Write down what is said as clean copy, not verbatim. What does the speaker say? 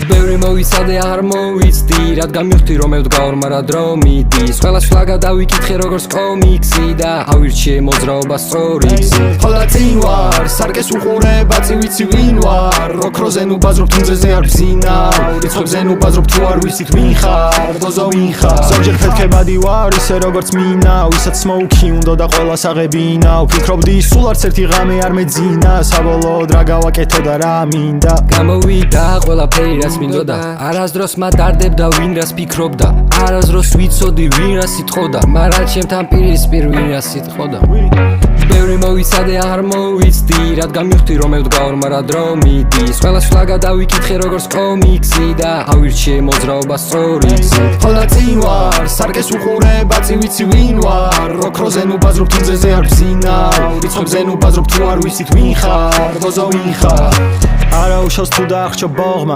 ბევრი მოვიცადე არ მოვიცდი რადგან მივხვდი რომ მევდგარ მაგრამ დრო მიდის ყველას ფლაგა დავიკითხე როგორც კომიქსი და ავირჩიე მოძრაობა სწორი ხოლა წინ ვარ სარკეს უყურება წივიცი ვინ ვარ როქროზე ნუ ბაზრობ თუნძეზე არ ბზინავ რიცხვებზე ნუ ბაზრობ თუ არ ვიცით ვინ ხარ დოზო ვინ ხარ ზოგჯერ ფეთქებადი ვარ ისე როგორც მინა ვისაც სმოუქი უნდა და ყველას აღებინა ვფიქრობდი სულ არც ერთი ღამე არ მეძინა საბოლოოდ რა გავაკეთო და რა მინდა გამოვიდა ყველაფერი რაც მინდოდა არასდროს მატარდებდა ვინ რას ფიქრობდა არასდროს ვიცოდი ვინ რას იტყოდა მაგრამ ჩემთან პირისპირ ვინ რას იტყოდა ბევრი მოვიცადე არ მოვიცდი რადგან მივხვდი რომ მევდგარ მაგრამ დრო მიდის ყველას ფლაგა დავიკითხე როგორც კომიქსი და ავირჩიე მოძრაობა სწორი ხოლა წინ ვარ სარკეს უყურება წივიცი ვინ ვარ როქროზე ნუ ბაზრობ თუნძეზე არ ბზინავ რიცხვებზე ნუ ბაზრობ თუ არ ვიცით ვინ ხარ დოზო ვინ ხარ არა უშავს თუ დაახჩო ბოღმა